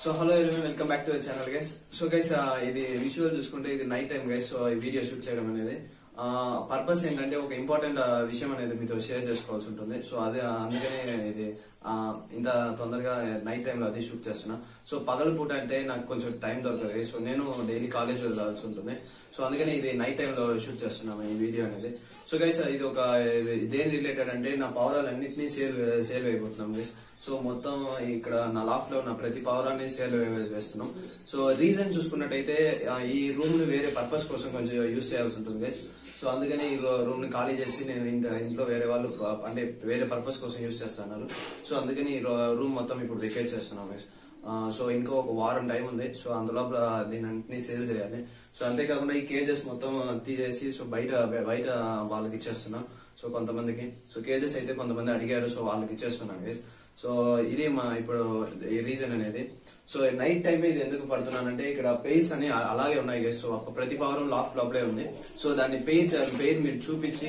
So hello everyone, welcome back to the channel guys. So guys, ఇది visual చూసుకుంటే ఇది night time guys. So ఈ video shoot చేయడం అనేది పర్పస్ ఏంటంటే ఒక ఇంపార్టెంట్ విషయం అనేది మీతో షేర్ చేసుకోవాల్సి ఉంటుంది. సో అదే అందుకనే ఇది ఇంత తొందరగా నైట్ టైం లో అది షూట్ చేస్తున్నా. సో పగల పూట అంటే నాకు కొంచెం టైం దొరకదు. సో నేను డైలీ కాలేజ్ వెళ్ళాల్సి ఉంటుంది. సో అందుకని ఇది నైట్ టైం లో షూట్ చేస్తున్నాము ఈ వీడియో అనేది. సో గైస్, ఇది ఒక దేని రిలేటెడ్ అంటే నా పావురాలన్నింటినీ సేల్ అయిపోతున్నాం గైస్. సో మొత్తం ఇక్కడ నా లాఫ్ట్ లో ఉన్న ప్రతి పావురాన్ని సేల్ వేస్తున్నాం. సో రీజన్ చూసుకున్నట్టయితే ఈ రూమ్ ని వేరే పర్పస్ కోసం కొంచెం యూజ్ చేయాల్సి ఉంటుంది గైస్. సో అందుకని ఈ రూమ్ ని ఖాళీ చేసి నేను ఇంట్లో వేరే వాళ్ళు అంటే వేరే పర్పస్ కోసం యూజ్ చేస్తున్నారు. సో అందుకని ఈ రూమ్ మొత్తం ఇప్పుడు వెకేట్ చేస్తున్నాం గైస్. సో ఇంకో ఒక వారం టైం ఉంది. సో అందులో దీని అన్నింటినీ సేల్ చేయాలి. సో అంతేకాకుండా ఈ కేజెస్ మొత్తం తీసేసి సో బయట వాళ్ళకి ఇచ్చేస్తున్నాం. సో కొంతమందికి సో కేజెస్ అయితే కొంతమంది అడిగారు, సో వాళ్ళకి ఇచ్చేస్తున్నాం గైస్. సో ఇది మా ఇప్పుడు ఈ రీజన్ అనేది. సో నైట్ టైం ఇది ఎందుకు పడుతున్నానంటే ఇక్కడ పెయిర్స్ అని అలాగే ఉన్నాయి గైస్. సో ప్రతి పవరం లాఫ్ట్ లోపలే ఉంది. సో దాన్ని పెయిర్ మీరు చూపించి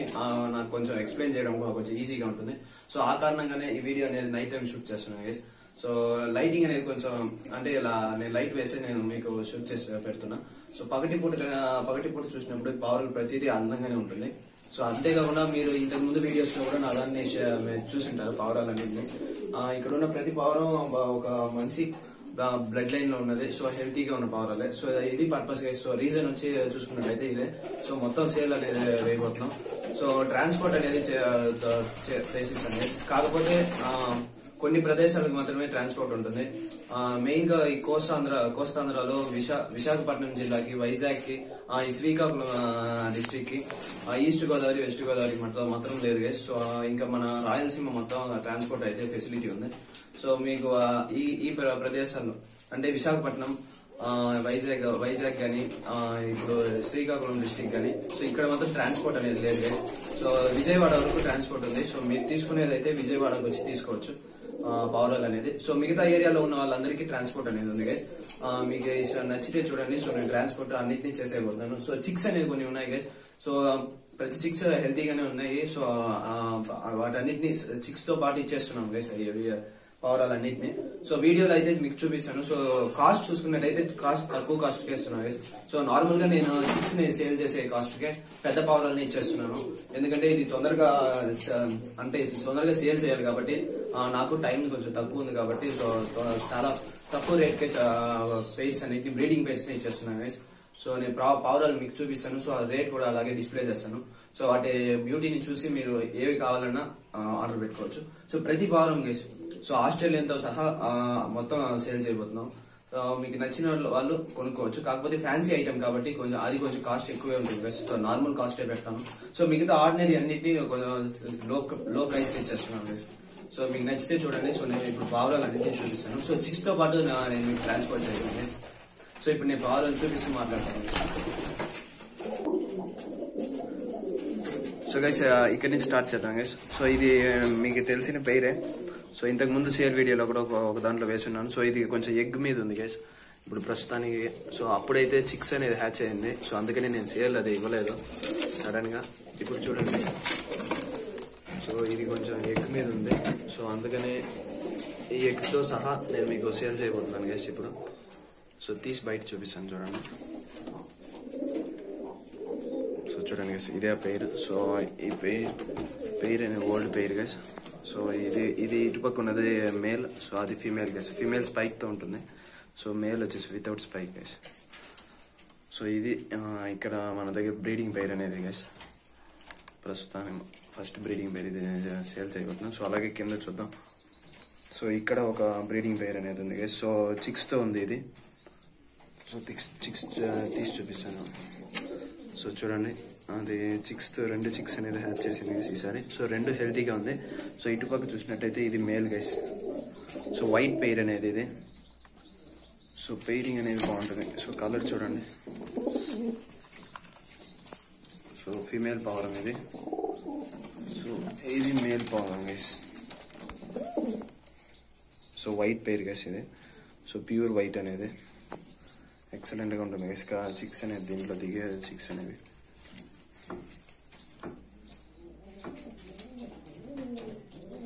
నాకు కొంచెం ఎక్స్ప్లెయిన్ చేయడం కొంచెం ఈజీగా ఉంటుంది. సో ఆ కారణంగానే ఈ వీడియో అనేది నైట్ టైం షూట్ చేస్తున్నాను గైస్. సో లైటింగ్ అనేది కొంచెం అంటే ఇలా నేను లైట్ వేసి నేను మీకు షూట్ చేసి పెడుతున్నా. సో పగటి పూట చూసినప్పుడు పావురాలు ప్రతిదీ అందంగానే ఉంటుంది. సో అంతేకాకుండా మీరు ఇంతకు ముందు వీడియోస్ లో కూడా అలానే చూసింటారు పావురాలన్నింటినీ. ఇక్కడ ఉన్న ప్రతి పావురం ఒక మంచి బ్లడ్ లైన్ లో ఉన్నది. సో హెల్తీగా ఉన్న పావురాలే. సో ఇది పర్పస్ గైస్. సో రీజన్ వచ్చి చూసుకున్నట్లయితే ఇదే. సో మొత్తం సేల్ అనేది వేయబోతున్నాం. సో ట్రాన్స్పోర్ట్ అనేది చేసిస్తాను గైస్. కాకపోతే కొన్ని ప్రదేశాలకు మాత్రమే ట్రాన్స్పోర్ట్ ఉంటుంది. మెయిన్ గా ఈ కోస్తాంధ్రలో విశాఖపట్నం జిల్లాకి, వైజాగ్ కి, ఈ శ్రీకాకుళం డిస్ట్రిక్ట్ కి, ఈస్ట్ గోదావరి, వెస్ట్ గోదావరి మాత్రం లేదు గైస్. సో ఇంకా మన రాయలసీమ మొత్తం ట్రాన్స్పోర్ట్ అయితే ఫెసిలిటీ ఉంది. సో మీకు ఈ ప్రదేశాల్లో అంటే విశాఖపట్నం, వైజాగ్ గానీ, ఇప్పుడు శ్రీకాకుళం డిస్ట్రిక్ట్ గానీ, సో ఇక్కడ మాత్రం ట్రాన్స్పోర్ట్ అనేది లేదు గైస్. సో విజయవాడ వరకు ట్రాన్స్పోర్ట్ ఉంది. సో మీరు తీసుకునేది అయితే విజయవాడకు వచ్చి తీసుకోవచ్చు పావురాలు అనేది. సో మిగతా ఏరియాలో ఉన్న వాళ్ళందరికీ ట్రాన్స్పోర్ట్ అనేది ఉంది గైస్. మీకు నచ్చితే చూడండి. సో నేను ట్రాన్స్పోర్ట్ అన్నింటినీ చేసేయబోతున్నాను. సో చిక్స్ అనేది కొన్ని ఉన్నాయి గైస్. సో ప్రతి చిక్స్ హెల్తీగానే ఉన్నాయి. సో వాటన్నిటిని చిక్స్ తో పాటు ఇచ్చేస్తున్నాం గైస్ పావురాలన్నింటినీ. సో వీడియోలో అయితే మీకు చూపిస్తాను. సో కాస్ట్ చూసుకున్నట్టయితే తక్కువ కాస్ట్ కి ఇస్తున్నాను గైస్. సో నార్మల్ గా నేను చిక్స్ ని సేల్ చేసే కాస్ట్ కే పెద్ద పావురాలని ఇచ్చేస్తున్నాను. ఎందుకంటే ఇది తొందరగా సేల్ చేయాలి కాబట్టి నాకు టైం కొంచెం తక్కువ ఉంది కాబట్టి సో చాలా తక్కువ రేట్ కే పేస్ అనేది బ్రీడింగ్ పేస్ ని ఇచ్చేస్తున్నాను గైస్. సో నేను పావురాలు మీకు చూపిస్తాను. సో ఆ రేట్ కూడా అలాగే డిస్ప్లే చేస్తాను. సో వాటి బ్యూటీని చూసి మీరు ఏవి కావాలన్నా ఆర్డర్ పెట్టుకోవచ్చు. సో ప్రతి పావురం గైస్ సో ఆస్ట్రేలియన్తో సహా మొత్తం సేల్ చేయబోతున్నాం. మీకు నచ్చిన వాళ్ళు కొనుక్కోవచ్చు. కాకపోతే ఫ్యాన్సీ ఐటమ్ కాబట్టి కొంచెం కాస్ట్ ఎక్కువే ఉంటుంది గైస్. సో నార్మల్ కాస్టే పెడతాను. సో మిగతా ఆర్డినరీ అన్నిటినీ లో ప్రైస్ కి ఇచ్చేస్తున్నాను గైస్. సో మీకు నచ్చితే చూడండి. సో నేను ఇప్పుడు పావురాలు అన్నింటినీ చూపిస్తాను. సో చిక్స్ తో పాటు నేను మీకు ట్రాన్స్పోర్ట్ చేయను గైస్. సో ఇప్పుడు నేను పావురాలు చూపిస్తూ మాట్లాడతాను. సో గైస్ ఇక్కడి నుంచి స్టార్ట్ చేద్దాం గైస్. సో ఇది మీకు తెలిసిన పేరే. సో ఇంతకు ముందు సేల్ వీడియోలో కూడా ఒక దాంట్లో వేసున్నాను. సో ఇది కొంచెం ఎగ్ మీద ఉంది గైస్ ఇప్పుడు ప్రస్తుతానికి. సో అప్పుడైతే చిక్స్ అనేది హ్యాచ్ అయింది. సో అందుకని నేను సేల్ అది ఇవ్వలేదు సడన్ గా. ఇప్పుడు చూడండి. సో ఇది కొంచెం ఎగ్ మీద ఉంది. సో అందుకని ఈ ఎగ్ తో సహా నేను మీకు సేల్ చేయబోతున్నాను గైస్ ఇప్పుడు. సో తీసి బయట చూపిస్తాను చూడండి. సో చూడండి గైస్ ఇదే పేరు. సో ఈ పేరు అనే ఓల్డ్ పేరు గైస్. సో ఇది ఇటుపక్క ఉన్నది మేల్. సో అది ఫీమేల్ గైస్. ఫీమేల్ స్పైక్ తో ఉంటుంది. సో మేల్ వచ్చేసి వితౌట్ స్పైక్ గైస్. సో ఇది ఇక్కడ మన దగ్గర బ్రీడింగ్ పేర్ అనేది గైస్. ప్రస్తుతానికి ఫస్ట్ బ్రీడింగ్ పేర్ ఇది సేల్ చేయబోతున్నాం. సో అలాగే కింద చూద్దాం. సో ఇక్కడ ఒక బ్రీడింగ్ పేర్ అనేది ఉంది గైస్. సో చిక్స్ తో ఉంది ఇది. సో చిక్స్ తీసి చూపిస్తాను. సో చూడండి అది రెండు చిక్స్ అనేది హ్యాచ్ చేసింది గైస్ ఈసారి. సో రెండు హెల్తీగా ఉంది. సో ఇటుపక్క చూసినట్టయితే ఇది male guys. So white pair అనేది ఇది. సో పెయిరింగ్ అనేది బాగుంటుంది. సో కలర్ చూడండి. సో ఫీమేల్ పావురం ఇది. సో ఇది మేల్ పావురం guys. So white pair guys ఇది. సో ప్యూర్ వైట్ అనేది ఎక్సలెంట్ గా ఉంటుంది గైస్. చిక్స్ అనేది దీంట్లో దిగే చిక్స్ అనేవి.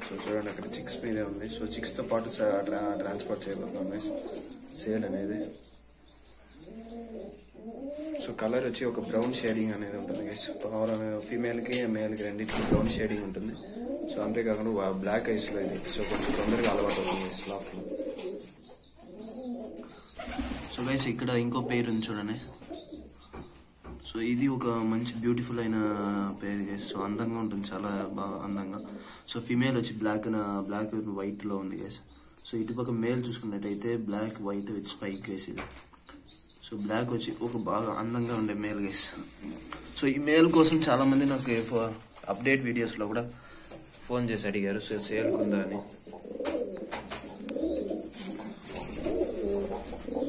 సో చూడండి అక్కడ చిక్స్ మీదే ఉంది. సో చిక్స్ తో పాటు ట్రాన్స్పోర్ట్ చేయబోతున్నాం. సేల్ అనేది. సో కలర్ వచ్చి ఒక బ్రౌన్ షేడింగ్ అనేది ఉంటుంది గైస్. ఫీమేల్కి మేల్కి రెండింటికి బ్రౌన్ షేడింగ్ ఉంటుంది. సో అంతేకాకుండా బ్లాక్ ఐస్లో ఇది. సో కొంచెం తొందరగా అలవాటు అవుతుంది గైస్ లాఫ్ట్లో. సో గైస్ ఇక్కడ ఇంకో పేరు ఉంది చూడండి. సో ఇది ఒక మంచి బ్యూటిఫుల్ అయిన పేరు గైస్. సో అందంగా ఉంటుంది, చాలా బాగా అందంగా. సో ఫీమేల్ వచ్చి బ్లాక్ వైట్లో ఉంది గైస్. సో ఇటుపక్క మేల్ చూసుకున్నట్టయితే black white with spike guys ఇది. సో బ్లాక్ వచ్చి ఒక బాగా అందంగా ఉండే మేల్ గైస్. సో ఈ మేల్ కోసం చాలా మంది నాకు అప్డేట్ వీడియోస్లో కూడా ఫోన్ చేసి అడిగారు సో సేల్ ఉందా అని.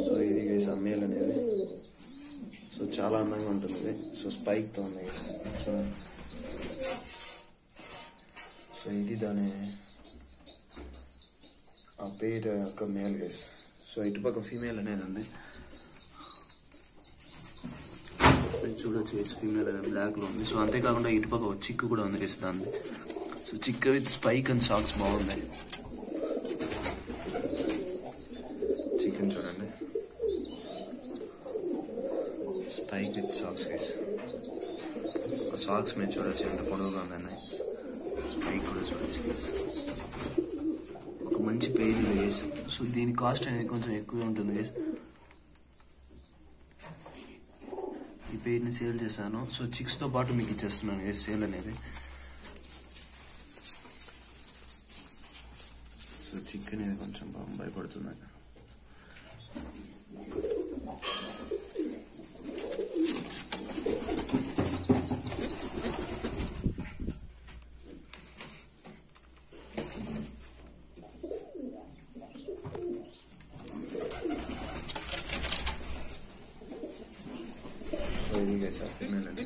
సో ఇది గైస్ ఆ మేల్ అనేది. సో చాలా అందంగా ఉంటుంది ఇది. సో స్పైక్తో ఉంది గైస్ చూడండి. సో ఇది దాని ఆ పేరు యొక్క మేల్ గైస్. సో ఇటుపక్క ఫీమేల్ అనేది ఉంది చూడొచ్చు గైస్. ఫీమేల్ అనేది బ్లాక్లో ఉంది. సో అంతేకాకుండా ఇటుపక్క ఒక చిక్కు కూడా ఉంది గైస్ దాన్ని. సో చిక్కు విత్ స్పైక్ అండ్ సాక్స్ బాగున్నాయి. చికెన్ చూడండి, spike with socks guys. Socks మీద చూడొచ్చు ఎంత పొడవుగా ఉన్నాయి. స్పైక్ కూడా చూడొచ్చు గైస్. ఒక మంచి పెయిర్ ఇది గైస్. సో దీని కాస్ట్ అనేది కొంచెం ఎక్కువే ఉంటుంది గైస్. ఈ పెయిర్ని సేల్ చేశాను. సో చిక్స్తో పాటు మీకు ఇచ్చేస్తున్నాను గైస్ సేల్ అనేది. సో చిక్ అనేది కొంచెం బాగా భయపడుతుంది. సో ఇది గైస్ ఆ ఫీమేల్ అనేది.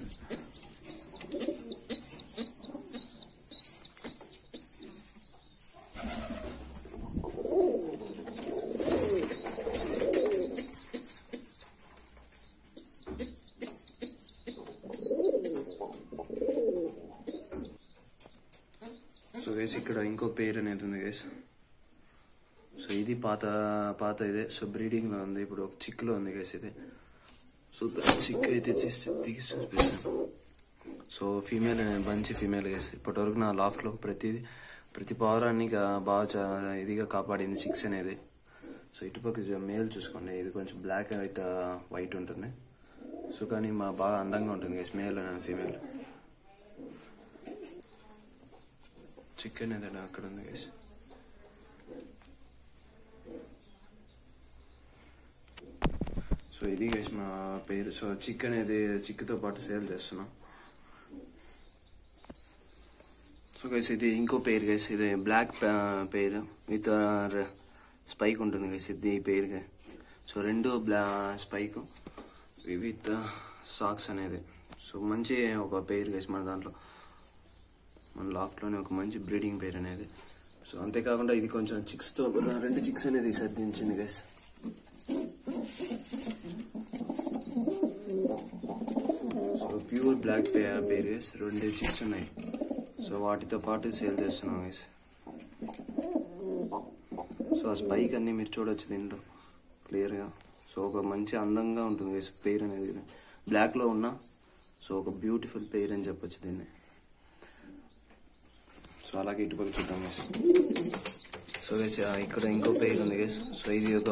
సో గైస్ ఇక్కడ ఇంకో పేరు అనేది ఉంది గైస్. సో ఇది పాత ఇదే. సో బ్రీడింగ్లో ఉంది. ఇప్పుడు ఒక చిక్కులో ఉంది గైస్ ఇది. సో చిక్ అయితే తీసి చూపిస్తాను. సో ఫీమేల్ అనేది మంచి ఫీమేల్ గైస్. ఇప్పటివరకు నా లాఫ్ట్లో ప్రతి పౌరాన్ని బాగా ఇదిగా కాపాడింది చిక్స్ అనేది. సో ఇటుపక్క మేల్ చూసుకోండి, ఇది కొంచెం బ్లాక్ అయితే వైట్ ఉంటుంది. సో కానీ బాగా అందంగా ఉంటుంది గైస్ మేల్ అనేది. ఫీమేల్ చికెన్ అనేది అక్కడ ఉంది గైస్. సో ఇది గైస్ మా పేరు. సో చికెన్ అనేది చిక్తో పాటు సేల్ చేస్తున్నాం. సో గైస్ ఇది ఇంకో పేరు గైస్. ఇది బ్లాక్ పేరు విత్ స్పైక్ ఉంటుంది గైస్. ఇది ఈ పేరు. సో రెండు స్పైక్ విత్ సాక్స్ అనేది. సో మంచి ఒక పేరు గైస్ మన దాంట్లో, మన లాఫ్ట్లోనే ఒక మంచి బ్రీడింగ్ పేరు అనేది. సో అంతేకాకుండా ఇది కొంచెం చిక్స్తో రెండు చిక్స్ అనేది సర్దించింది గైస్. సో ప్యూర్ బ్లాక్ పేరు గైస్. రెండు చిక్స్ ఉన్నాయి. సో వాటితో పాటు సేల్ చేస్తున్నాం గైస్. సో ఆ స్పైక్ అన్ని మీరు చూడొచ్చు దీంట్లో క్లియర్గా. సో ఒక మంచి అందంగా ఉంటుంది గైస్ పేరు అనేది. బ్లాక్లో ఉన్న సో ఒక బ్యూటిఫుల్ పేరు అని చెప్పొచ్చు దీన్ని. సో అలాగే ఇటుపక్క చూద్దాం గైస్. సో గైస్ ఇక్కడ ఇంకో పేరు ఉంది గైస్. సో ఇది ఒక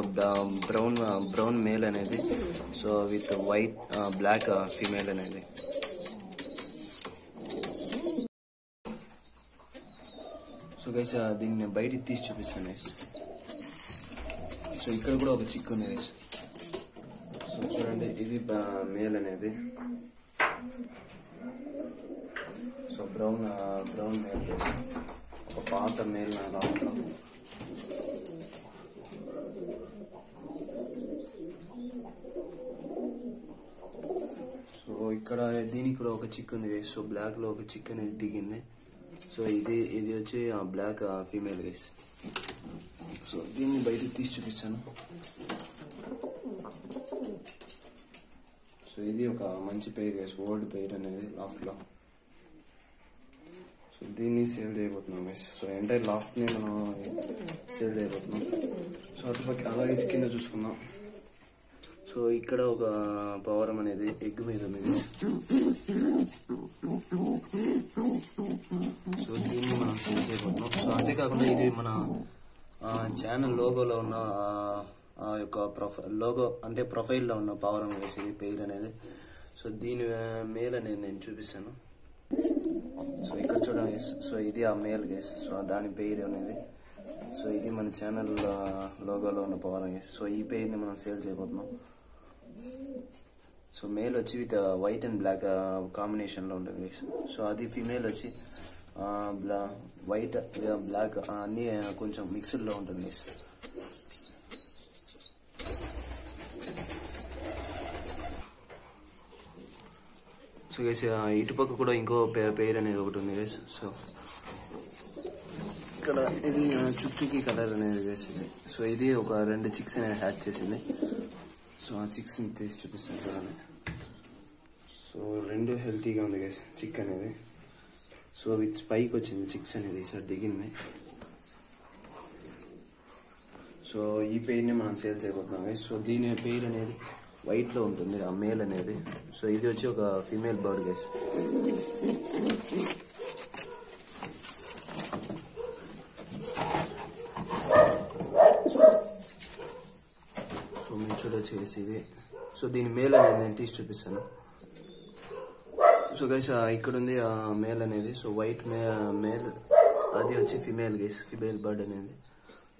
బ్రౌన్ మేల్ అనేది. So with white black female అనేది. సో గైస్ దీన్ని బయటికి తీసి చూపిస్తాను గైస్. సో ఇక్కడ కూడా ఒక చిక్ ఉంది గైస్. సో చూడండి ఇది మేల్ అనేది. So brown male guys. ఒక పాత మేల్ నా దాంట్లో. సో ఇక్కడ దీనికి కూడా ఒక చిక్ ఉంది గైస్. సో బ్లాక్ లో ఒక చిక్ అనేది దిగింది. సో ఇది వచ్చి బ్లాక్ ఫీమేల్ గైస్. సో దీన్ని బయటకు తీసి చూపిస్తాను. సో ఇది ఒక మంచి పేరు గైస్, ఓల్డ్ పేరు అనేది లాఫ్ట్లో. సో దీన్ని సేల్ చేయబోతున్నాం గైస్. సో ఎంటైర్ లాఫ్ట్ని మనం సేల్ చేయబోతున్నాం. సో అటుపక్క అలాగే కింద చూసుకుందాం. సో ఇక్కడ ఒక పవరం అనేది ఎగ్ మీద ఉంది. సో దీన్ని మనం సేల్ చేయబోతున్నాం. సో అంతేకాకుండా ఇది మన ఛానల్ లోగోలో ఉన్న యొక్క లోగో అంటే ప్రొఫైల్లో ఉన్న పవరం వేసి ఇది పేరు అనేది. సో దీని మేల్ అనేది నేను చూపిస్తాను. సో ఇక్కడ చూడండి. సో ఇది ఆ మేల్ గేస్. సో దాని పేరు అనేది. సో ఇది మన ఛానల్ లోగోలో ఉన్న పవర్ గేస్. సో ఈ పేరుని మనం సేల్ చేయబోతున్నాం. సో మేల్ వచ్చి విత్ వైట్ అండ్ బ్లాక్ కాంబినేషన్లో ఉంటుంది గేస్. సో అది ఫీమేల్ వచ్చి వైట్ బ్లాక్ అన్నీ కొంచెం మిక్స్డ్లో ఉంటుంది గేస్. సో గైస్ ఇటుపక్క కూడా ఇంకో పేరు అనేది ఒకటి ఉంది గైస్. సో ఇక్కడ ఇది చుక్చుకి కలర్ అనేది వేసింది. సో ఇది ఒక 2 చిక్స్ అనేది హ్యాచ్ చేసింది. సో ఆ చిక్స్ని తీసి చూపిస్తాను చూడండి. సో 2 హెల్తీగా ఉంది గైస్ చిక్ అనేది. సో విత్ స్పైక్ వచ్చింది చిక్స్ అనేది సార్ దిగింది. సో ఈ పేరుని మనం సేల్ చేయబోతున్నాం గైస్. సో దీని పేరు అనేది వైట్లో ఉంటుంది ఆ మేల్ అనేది. సో ఇది వచ్చి ఒక ఫీమేల్ బర్డ్ గైస్. సో మీరు చూడొచ్చేసి ఇది. సో దీని మేల్ అనేది నేను తీసి చూపిస్తాను. సో గైస్ ఇక్కడ ఉంది ఆ మేల్ అనేది. సో వైట్ మేల్ అది వచ్చి ఫీమేల్ గైస్, ఫీమేల్ బర్డ్ అనేది.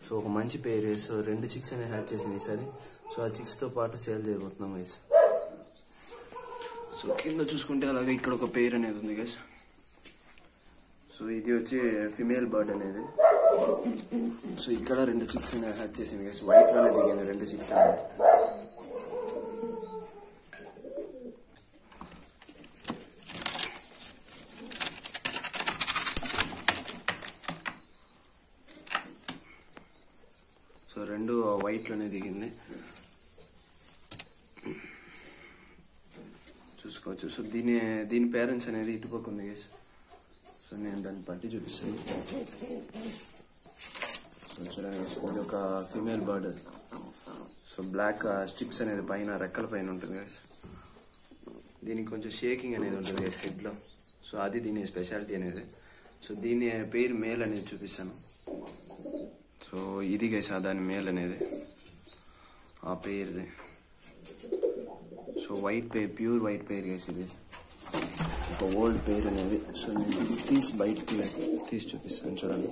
సో ఒక మంచి పేరు. సో 2 చిక్స్ అనేది హ్యాచ్ చేసింది ఈసారి. సో ఆ చిక్స్తో పాటు సేల్ చేయబోతున్నాం గైస్. సో కింద చూసుకుంటే అలాగే ఇక్కడ ఒక పేరు అనేది ఉంది గైస్. సో ఇది వచ్చి ఫీమేల్ బర్డ్ అనేది. సో ఇక్కడ 2 చిక్స్ అనేది హ్యాచ్ చేసింది గైస్. వైట్ లోనే దిగింది 2 చిక్స్ అనేది. సో 2 వైట్ లోనే దిగింది చూసుకోవచ్చు. సో దీని పేరెంట్స్ అనేది ఇటుపక్క ఉంది గైస్. సో నేను దాన్ని పట్టి చూపిస్తాను. సో చూడండి గైస్, ఇది ఒక female bird. So black stripes అనేది పైన రెక్కల పైన ఉంటుంది గైస్. దీనికి కొంచెం షేకింగ్ అనేది ఉంటుంది గైస్ హెడ్లో. సో అది దీని స్పెషాలిటీ అనేది. సో దీని పేరు మేల్ అనేది చూపిస్తాను. సో ఇది గైస్ దాని మేల్ అనేది ఆ పేరుది. సో వైట్ పేర్, ప్యూర్ వైట్ పేర్ గైస్ ఇది. ఒక ఓల్డ్ పేర్ అనేది. సో నేను తీసి బయటకి తీసి చూపిస్తాను చూడండి.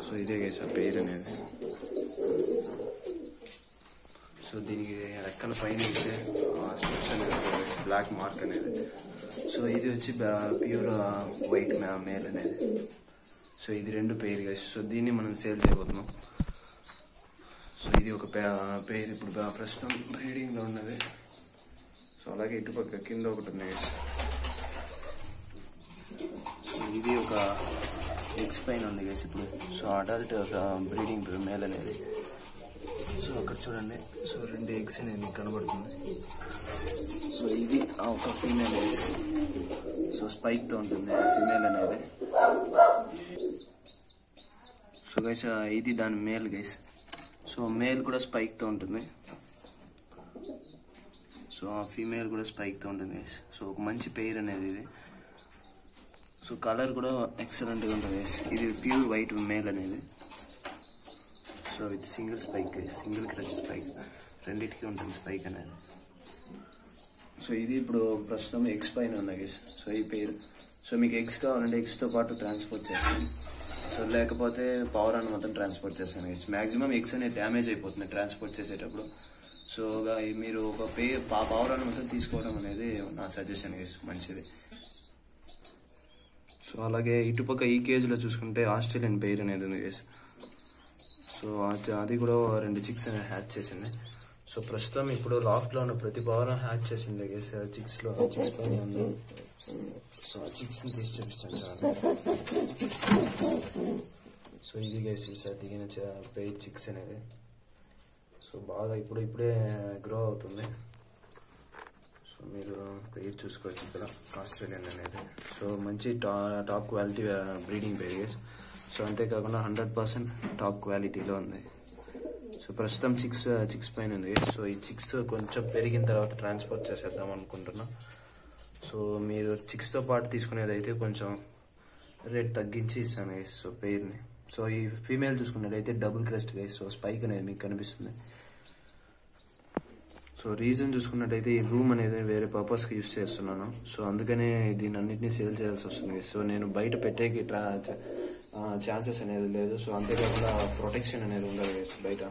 సో ఇదే గైస్ ఆ పేరు అనేది. సో దీనికి రెక్కల పైన స్టిప్స్ అనేది బ్లాక్ మార్క్ అనేది. సో ఇది వచ్చి ప్యూర్ వైట్ మేల్ అనేది. సో ఇది 2 పేరు గైస్. సో దీన్ని మనం సేల్ చేయబోతున్నాం. సో ఇది ఒక పేరు ఇప్పుడు ప్రస్తుతం బ్రీడింగ్లో ఉన్నది. సో అలాగే ఇటుపక్క కింద ఒకటి ఉంది గైస్. సో ఇది ఒక ఎగ్స్ పైన ఉంది గైస్ ఇప్పుడు. సో అడల్ట్ ఒక బ్రీడింగ్ మేల్ అనేది. సో అక్కడ చూడండి. సో 2 ఎగ్స్ అనేది కనబడుతుంది. సో ఇది ఒక ఫీమేల్ గైస్. సో స్పైక్తో ఉంటుంది ఫీమేల్ అనేది. సో గైస్ ఇది దాని మేల్ గైస్. సో మేల్ కూడా స్పైక్తో ఉంటుంది. సో ఆ ఫీమేల్ కూడా స్పైక్తో ఉంటుంది గైస్. సో ఒక మంచి పెయిర్ అనేది ఇది. సో కలర్ కూడా ఎక్సలెంట్గా ఉంటుంది గైస్. ఇది ప్యూర్ వైట్ మేల్ అనేది. So with single spike guys, single crutch spike, 2టికి ఉంటుంది స్పైక్ అనేది. సో ఇది ఇప్పుడు ప్రస్తుతం ఎగ్స్ పైన ఉన్నాయి గైస్. సో ఈ పేరు. సో మీకు ఎగ్స్ కావాలంటే ఎగ్స్తో పాటు ట్రాన్స్పోర్ట్ చేస్తాను. సో లేకపోతే పవరాన్ని మొత్తం ట్రాన్స్పోర్ట్ చేస్తాను గైస్. మ్యాక్సిమం ఎగ్స్ అనేది డ్యామేజ్ అయిపోతుంది ట్రాన్స్పోర్ట్ చేసేటప్పుడు. సో మీరు ఒక పవరాన్ని మొత్తం తీసుకోవడం అనేది నా సజెషన్ గైస్, మంచిది. సో అలాగే ఇటుపక్క ఈ కేజీలో చూసుకుంటే ఆస్ట్రేలియన్ పెయిర్ అనేది ఉంది గైస్. సో అది కూడా 2 చిక్స్ అనేది హ్యాచ్ చేసింది. సో ప్రస్తుతం ఇప్పుడు లాఫ్ట్లో ఉన్న ప్రతి పవరం హ్యాచ్ చేసింది గైస్. చిక్స్ పైన ఉంది. సో ఆ చిక్స్ని తీసి చూపిస్తాను చూడండి. సో ఇది గైస్ ఈసారి దిగిన పెయిర్ చిక్స్ అనేది. సో బాగా ఇప్పుడే గ్రో అవుతుంది. మీరు పేరు చూసుకోవచ్చు ఇక్కడ ఆస్ట్రేలియన్ అనేది. సో మంచి టాప్ క్వాలిటీ బ్రీడింగ్ పేర్ గైస్. సో అంతేకాకుండా 100% టాప్ క్వాలిటీలో ఉంది. సో ప్రస్తుతం చిక్స్ పైన ఉంది గైస్. సో ఈ చిక్స్ కొంచెం పెరిగిన తర్వాత ట్రాన్స్పోర్ట్ చేసేద్దాం అనుకుంటున్నా. సో మీరు చిక్స్తో పాటు తీసుకునేది అయితే కొంచెం రేట్ తగ్గించి ఇస్తాను గైస్. సో పేరుని. సో ఈ ఫీమేల్ చూసుకున్నట్టయితే double crest guys. So spike అనేది మీకు కనిపిస్తుంది. సో రీజన్ చూసుకున్నట్టయితే ఈ రూమ్ అనేది వేరే పర్పస్కి యూస్ చేస్తున్నాను. సో అందుకనే దీన్ని అన్నింటినీ సేల్ చేయాల్సి వస్తుంది. సో నేను బయట పెట్టేకి ఛాన్సెస్ అనేది లేదు. సో అంతేకాకుండా ప్రొటెక్షన్ అనేది ఉండదు గైస్ బయట.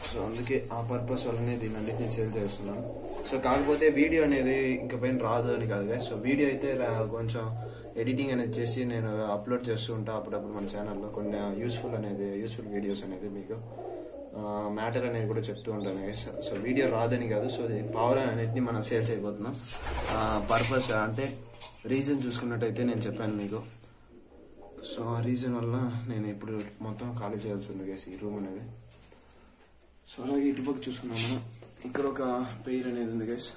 సో అందుకే ఆ పర్పస్ వల్లనే దీన్ని అన్నింటినీ సేల్ చేస్తున్నాను. సో కాకపోతే వీడియో అనేది ఇంకా పైన రాదు అని కాదు గైస్. సో వీడియో అయితే కొంచెం ఎడిటింగ్ అనేది చేసి నేను అప్లోడ్ చేస్తూ ఉంటా అప్పుడప్పుడు మన ఛానల్లో కొన్ని యూస్ఫుల్ వీడియోస్ అనేది మీకు మ్యాటర్ అనేది కూడా చెప్తూ ఉంటాను గైస్. సో వీడియో రాదని కాదు. సో పవర్ అనేది మనం సేల్స్ అయిపోతున్నాం. పర్పస్ అంటే రీజన్ చూసుకున్నట్టయితే నేను చెప్పాను మీకు. సో ఆ రీజన్ వల్ల నేను ఇప్పుడు మొత్తం ఖాళీ చేయాల్సి ఉంది గైస్ ఈ రూమ్ అనేది. సో అలాగే ఇటుపక్క చూసుకున్నాం మనం. ఇక్కడ ఒక పెయిర్ అనేది ఉంది గైస్.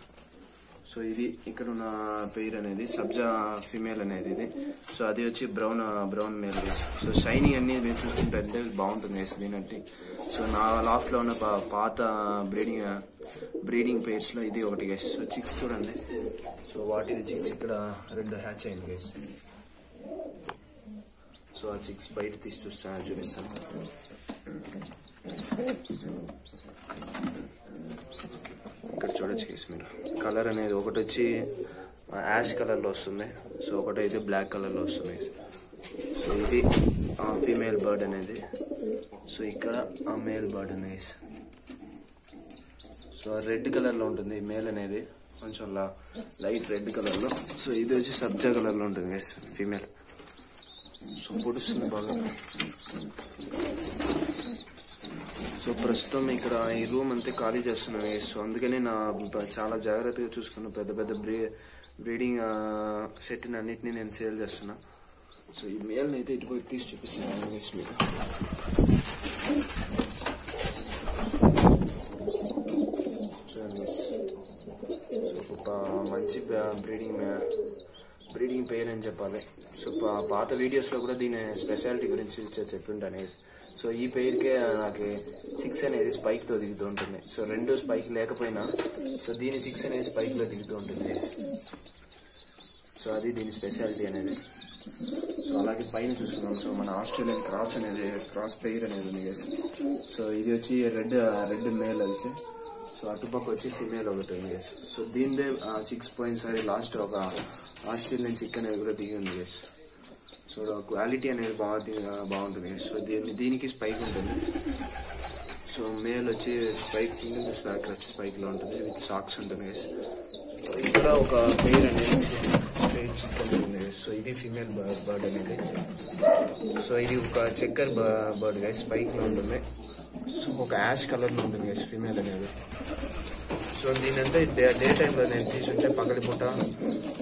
సో ఇది ఇక్కడ ఉన్న పెయిర్ అనేది సబ్జా ఫిమేల్ అనేది ఇది. సో అది వచ్చి brown male guys. So shining అన్ని మీరు చూసుకుంటే బాగుంటుంది గైస్ దీనికి. సో నా లాఫ్ట్ లో ఉన్న పాత బ్రీడింగ్ పెయిర్స్ లో ఇది ఒకటి గైస్. సో చిక్స్ చూడండి. సో వాటిది చిక్స్ ఇక్కడ 2 హ్యాచ్ అయింది గైస్. సో ఆ చిక్స్ బయట తీసి చూపిస్తాను. ఇక్కడ చూడొచ్చు గైస్ మీరు. కలర్ అనేది ఒకటి వచ్చి యాష్ కలర్ లో వస్తుంది. సో ఒకటి అయితే బ్లాక్ కలర్ లో వస్తుంది. సో ఇది ఫీమేల్ బర్డ్ అనేది. సో ఇక్కడ ఆ మేల్ బర్డ్ ఉంది గైస్. సో రెడ్ కలర్ లో ఉంటుంది మేల్ అనేది, కొంచెం లైట్ రెడ్ కలర్ లో. సో ఇది వచ్చి సబ్జా కలర్ లో ఉంటుంది గైస్ ఫీమేల్. సో పొడుస్తుంది బాగా. సో ప్రస్తుతం ఇక్కడ ఈ రూమ్ అంతే ఖాళీ చేస్తున్నాను. సో అందుకనే నా చాలా జాగ్రత్తగా చూసుకున్న పెద్ద బ్రీడింగ్ సెట్ని అన్నిటినీ నేను సేల్ చేస్తున్నా. సో ఈ మేల్ని అయితే ఇటుపోయి తీసి చూపిస్తున్నాను గైస్ మీకు. చూడండి గైస్. సో ఒక మంచి బ్రీడింగ్ పెయిర్ అని చెప్పాలి. సో పాత వీడియోస్లో కూడా దీని స్పెషాలిటీ గురించి చెప్పింటాను. సో ఈ పెయిర్కే నాకు చిక్స్ అనేది స్పైక్తో దిగుతూ ఉంటుంది. సో 2 స్పైక్ లేకపోయినా సో దీని చిక్స్ అనేది స్పైక్లో దిగుతూ ఉంటుంది. సో అది దీని స్పెషాలిటీ అనేది. సో అలాగే పైన చూసుకున్నాం. సో మన ఆస్ట్రేలియన్ క్రాస్ పెయిర్ అనేది ఉంది గైస్. సో ఇది వచ్చి రెడ్ మేల్ అయితే. సో అటుపక్క వచ్చి ఫీమేల్ ఒకటి ఉంది గైస్. సో దీనిదే చిక్స్ పోయినసారి లాస్ట్ ఒక ఆస్ట్రేలియన్ చిక్ అనేది కూడా దిగి ఉంది గైస్. సో క్వాలిటీ అనేది బాగుంటుంది. సో దీనికి స్పైక్ ఉంటుంది. సో మేల్ వచ్చి స్పైక్ సింగిల్ స్పైక్ లో ఉంటుంది విత్ సాక్స్ ఉంటుంది గైస్. సో ఇక్కడ ఒక పెయిర్ అనేది చిక్ ఉంటుంది. సో ఇది ఫీమేల్ బర్డ్ అనేది. సో ఇది ఒక చెక్కర్ బర్డ్ గైస్, స్పైక్ లో ఉంటుంది. సో ఒక యాష్ కలర్ లో ఉంటుంది గైస్ ఫీమేల్ అనేది. సో దీనంతా డే టైంలో నేను తీసుంటే పగలిపూట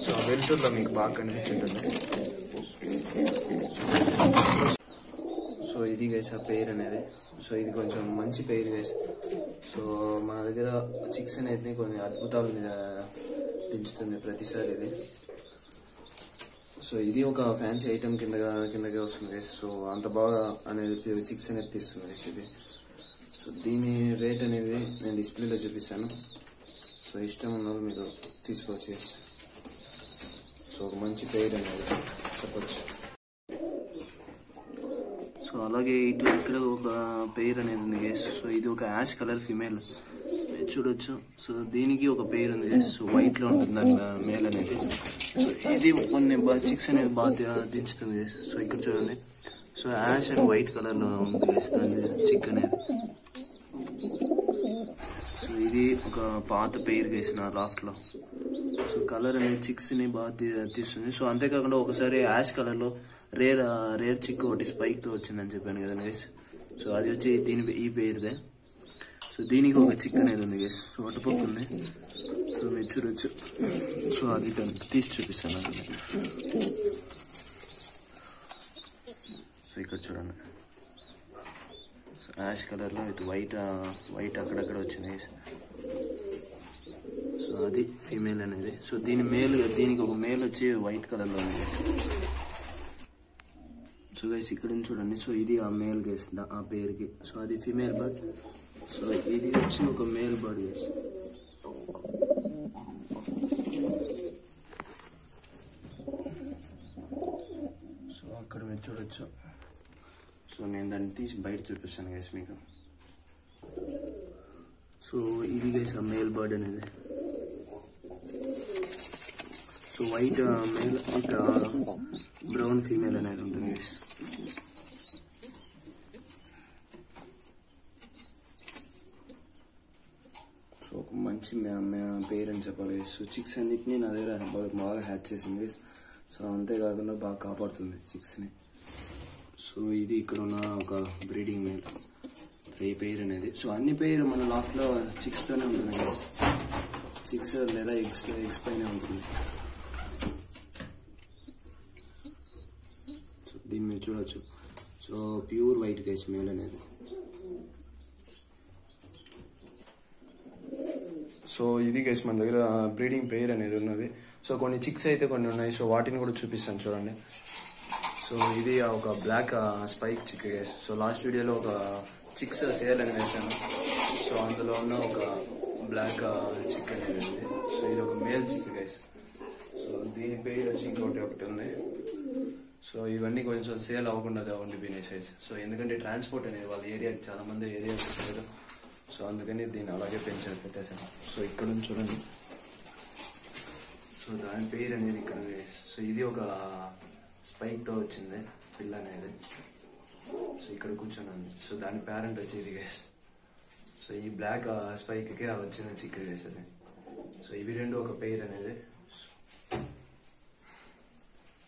సో వెలుతురులో మీకు బాగా కనిపించుంటుంది. సో ఇది గైస్ ఆ పెయిర్ అనేది. సో ఇది కొంచెం మంచి పెయిర్ గైస్. సో మన దగ్గర చిక్స్ అనేది కొన్ని అద్భుతాలు పెంచుతుంది ప్రతిసారి ఇది. సో ఇది ఒక ఫ్యాన్సీ ఐటమ్ కిందగా వస్తుంది గైస్. సో అంత బాగా అనేది చిక్స్ అనేది తీస్తుంది గైస్ ఇది. సో దీని రేట్ అనేది నేను డిస్ప్లేలో చూపిస్తాను. సో ఇష్టం ఉన్న వాళ్ళు మీరు తీసుకోవచ్చు గైస్. సో ఒక మంచి పెయిర్ అనేది చెప్పచ్చు. సో అలాగే ఇక్కడ ఒక పెయిర్ అనేది ఉంది గైస్. సో ఇది ఒక యాష్ కలర్ ఫీమేల్ చూడొచ్చు. సో దీనికి ఒక పెయిర్ ఉంది గైస్. సో వైట్ లో ఉంటుంది దాని మేల్ అనేది. సో ఇది కొన్ని చిక్స్ అనేది బాగా దించుతుంది గైస్. సో ఇక్కడ చూడండి. So ash and white colour లో ఉంది గైస్ దాని చిక్ అనేది. సో ఇది ఒక పాత పెయిర్ గైస్ నా లాఫ్ట్ లో. సో కలర్ అనేది చిక్స్ ని బాగా తీస్తుంది. సో అంతేకాకుండా ఒకసారి యాష్ కలర్ లో రేర్ చిక్ ఒకటి స్పైక్ తో వచ్చిందని చెప్పాను కదా గైస్. సో అది వచ్చి ఈ పెయిర్దే. సో దీనికి ఒక చిక్ అనేది ఉంది గైస్. సో అటుపక్క ఉంది. సో మీరు చూడొచ్చు. సో అది తీసి చూపిస్తాను. సో ఇక్కడ చూడండి. సో యాష్ కలర్ లో విత్ వైట్ అక్కడక్కడ వచ్చింది గైస్. సో అది ఫీమేల్ అనేది. సో దీనికి ఒక మేల్ వచ్చి వైట్ కలర్లో ఉంది. సో గైస్ ఇక్కడ నుంచి చూడండి. సో ఇది ఆ మేల్ గైస్ ఆ పేరుకి. సో అది ఫీమేల్ బర్డ్. సో ఇది వచ్చి ఒక మేల్ బర్డ్ గైస్. సో అక్కడ మీరు చూడొచ్చు. సో నేను దాన్ని తీసి బయట చూపిస్తాను గైస్ మీకు. సో ఇది గైస్ ఆ మేల్ బర్డ్ అనేది. So white male with brown female అనేది ఉంటుంది గైస్. సో ఒక మంచి పేరు అని చెప్పాలి. సో చిక్స్ అన్నిటినీ నా దగ్గర బాగా హ్యాచ్ చేసింది గైస్. సో అంతేకాకుండా బాగా కాపాడుతుంది చిక్స్ని. సో ఇది ఇక్కడ ఉన్న ఒక బ్రీడింగ్ మేల్ ఈ పేరు అనేది. సో అన్ని పేరు మన లాఫ్ట్లో చిక్స్తోనే ఉంటుంది గైస్. చిక్స్ లేదా ఎగ్స్ పైన ఉంటుంది. సో దీన్ని మీరు చూడొచ్చు. So pure white guys male అనేది. సో ఇది గైస్ మన దగ్గర బ్రీడింగ్ పెయిర్ అనేది ఉన్నది. సో కొన్ని చిక్స్ అయితే కొన్ని ఉన్నాయి. సో వాటిని కూడా చూపిస్తాను చూడండి. సో ఇది ఒక బ్లాక్ స్పైక్ చిక్ గైస్. సో లాస్ట్ వీడియోలో ఒక చిక్స్ సేల్ అని వేసాను. సో అందులో ఉన్న ఒక బ్లాక్ చిక్ అనేది ఉంది. సో ఇది ఒక మేల్ చిక్ గైస్. సో దీని పేరు వచ్చి ఒకటి ఉంది. సో ఇవన్నీ కొంచెం సేల్ అవ్వకుండా ఉండిపోయినాయి సైజ్. సో ఎందుకంటే ట్రాన్స్పోర్ట్ అనేది వాళ్ళ ఏరియాకి చాలా మంది ఏరియాకి వచ్చారు. సో అందుకని దీన్ని అలాగే పెట్టేశాను. సో ఇక్కడ నుంచి చూడండి. సో దాని పేరు అనేది ఇక్కడ. సో ఇది ఒక స్పైక్తో వచ్చింది పిల్ల అనేది. సో ఇక్కడ కూర్చొని ఉంది. సో దాని పేరెంట్ వచ్చి ఇది గైస్. సో ఈ బ్లాక్ స్పైక్కి వచ్చిన చిక్ గైస్ అది. సో ఇవి రెండు ఒక పెయిర్ అనేది.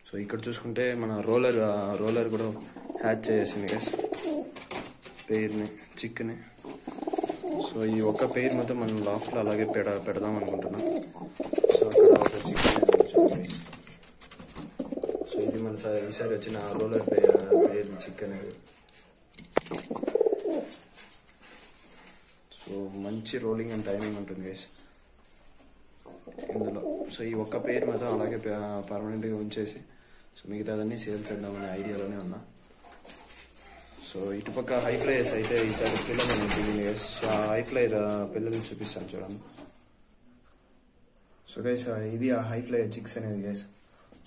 సో ఇక్కడ చూసుకుంటే మన రోలర్ కూడా హ్యాచ్ చేసింది గైస్ పెయిర్ని, చిక్ని. సో ఈ ఒక్క పెయిర్ మొత్తం మనం లాఫ్ట్లో అలాగే పెడదాం అనుకుంటున్నాం. సో అక్కడ ఒక చిక్ అనేది. సో ఇది మన ఈసారి వచ్చిన రోలర్ పెయిర్ చిక్ అనేది. సో మంచి రోలింగ్ అండ్ టైమింగ్ ఉంటుంది గైస్ ఇందులో. సో ఈ ఒక్క పెయిర్ మాత్రం అలాగే పర్మనెంట్గా ఉంచేసి సో మిగతాదన్నీ సేల్ చేద్దామనే ఐడియాలోనే ఉన్నా. సో ఇటుపక్క హై ఫ్లైయర్స్ అయితే ఈసారి పిల్లలు అనేది దిగింది గైస్. సో ఆ హై ఫ్లైయర్ పిల్లలు చూపిస్తాను చూడండి. సో గైస్ ఇది ఆ హై ఫ్లైయర్ చిక్స్ అనేది గైస్.